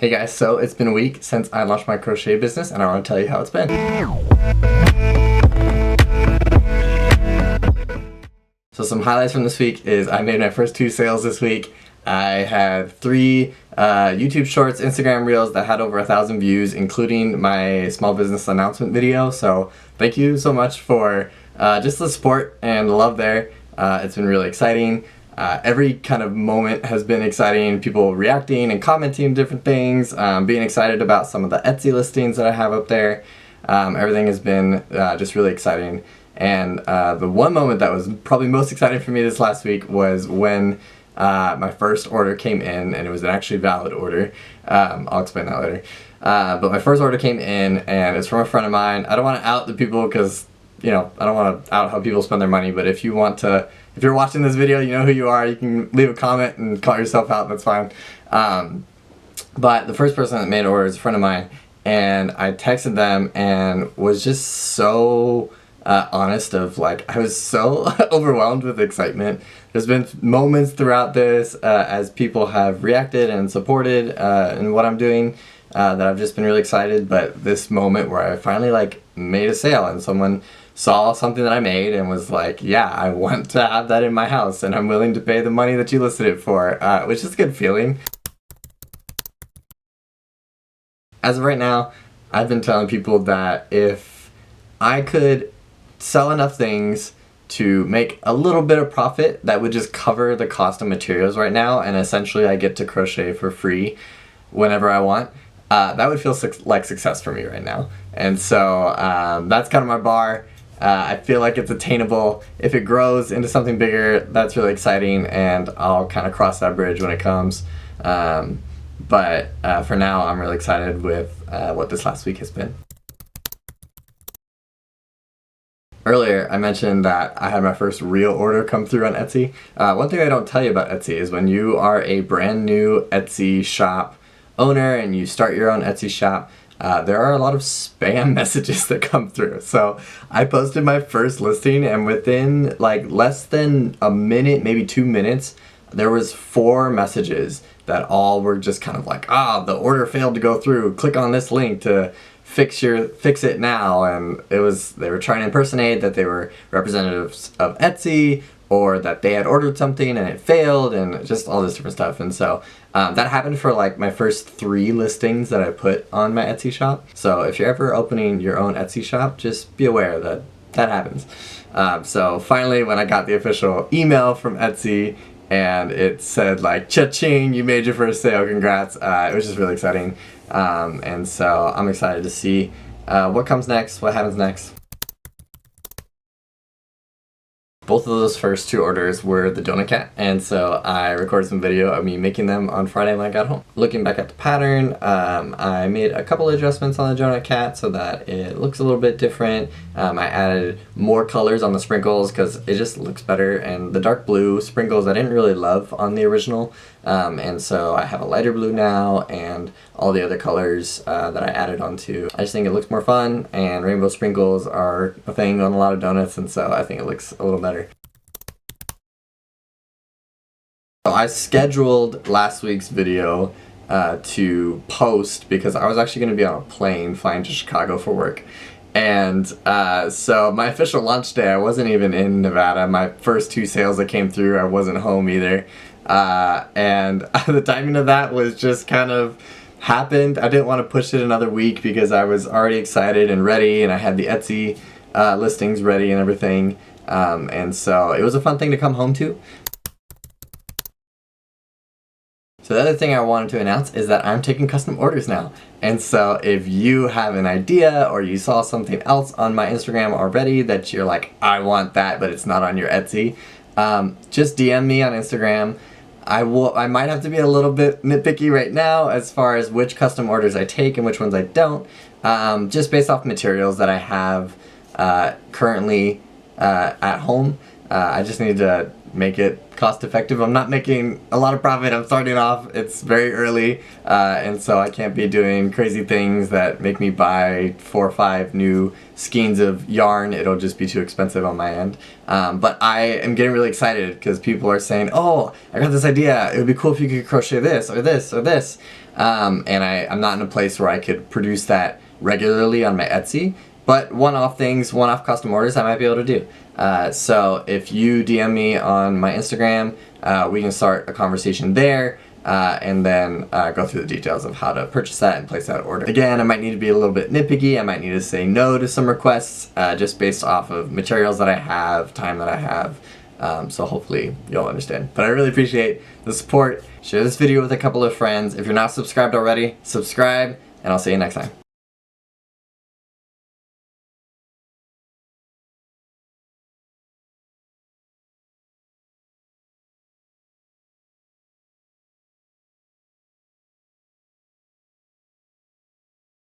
Hey guys, so it's been a week since I launched my crochet business and I want to tell you how it's been. So some highlights from this week is I made my first 2 sales this week. I had 3 YouTube shorts, Instagram reels that had over 1,000 views, including my small business announcement video. So thank you so much for just the support and the love there. It's been really exciting. Every kind of moment has been exciting, people reacting and commenting different things, being excited about some of the Etsy listings that I have up there. Everything has been just really exciting. And the one moment that was probably most exciting for me this last week was when my first order came in, and it was an actually valid order. I'll explain that later. But my first order came in, and it's from a friend of mine. I don't want to out the people because, you know, I don't want to out how people spend their money, but if you want to, if you're watching this video, you know who you are, you can leave a comment and call yourself out, that's fine. But the first person that made an order is a friend of mine, and I texted them and was just so honest of, like, I was so overwhelmed with excitement. There's been moments throughout this as people have reacted and supported in what I'm doing that I've just been really excited, but this moment where I finally like made a sale and someone saw something that I made and was like, yeah, I want to have that in my house and I'm willing to pay the money that you listed it for, which is a good feeling. As of right now, I've been telling people that if I could sell enough things to make a little bit of profit that would just cover the cost of materials right now, and essentially I get to crochet for free whenever I want, that would feel like success for me right now. And so that's kind of my bar. I feel like it's attainable. If it grows into something bigger, that's really exciting, and I'll kind of cross that bridge when it comes. But for now, I'm really excited with what this last week has been. Earlier, I mentioned that I had my first real order come through on Etsy. One thing I don't tell you about Etsy is when you are a brand new Etsy shop owner and you start your own Etsy shop, there are a lot of spam messages that come through. So I posted my first listing, and within like less than a minute, maybe 2 minutes, there was 4 messages that all were just kind of like, the order failed to go through. Click on this link to fix it now. And they were trying to impersonate that they were representatives of Etsy, or that they had ordered something and it failed, and just all this different stuff. And so that happened for like my first 3 listings that I put on my Etsy shop. So if you're ever opening your own Etsy shop, just be aware that that happens. So finally, when I got the official email from Etsy and it said like, cha-ching, you made your first sale, congrats, it was just really exciting. And so I'm excited to see what comes next, what happens next. Both of those first 2 orders were the donut cat, and so I recorded some video of me making them on Friday when I got home. Looking back at the pattern, I made a couple adjustments on the donut cat so that it looks a little bit different. I added more colors on the sprinkles because it just looks better, and the dark blue sprinkles I didn't really love on the original, and so I have a lighter blue now, and all the other colors that I added onto. I just think it looks more fun, and rainbow sprinkles are a thing on a lot of donuts, and so I think it looks a little better. So I scheduled last week's video to post because I was actually going to be on a plane flying to Chicago for work. And so my official launch day, I wasn't even in Nevada. My first 2 sales that came through, I wasn't home either. And the timing of that was just kind of happened. I didn't want to push it another week because I was already excited and ready, and I had the Etsy listings ready and everything. And so it was a fun thing to come home to. So the other thing I wanted to announce is that I'm taking custom orders now. And so if you have an idea or you saw something else on my Instagram already that you're like, I want that, but it's not on your Etsy, just DM me on Instagram. I might have to be a little bit nitpicky right now as far as which custom orders I take and which ones I don't, just based off materials that I have currently at home. I just need to make it cost effective. I'm not making a lot of profit. I'm starting off. It's very early, and so I can't be doing crazy things that make me buy 4 or 5 new skeins of yarn. It'll just be too expensive on my end. But I am getting really excited because people are saying, oh, I got this idea. It would be cool if you could crochet this or this or this. and I'm not in a place where I could produce that regularly on my Etsy. But one-off things, one-off custom orders, I might be able to do. So if you DM me on my Instagram, we can start a conversation there. And then go through the details of how to purchase that and place that order. Again, I might need to be a little bit nitpicky. I might need to say no to some requests just based off of materials that I have, time that I have. So hopefully you'll understand. But I really appreciate the support. Share this video with a couple of friends. If you're not subscribed already, subscribe, and I'll see you next time.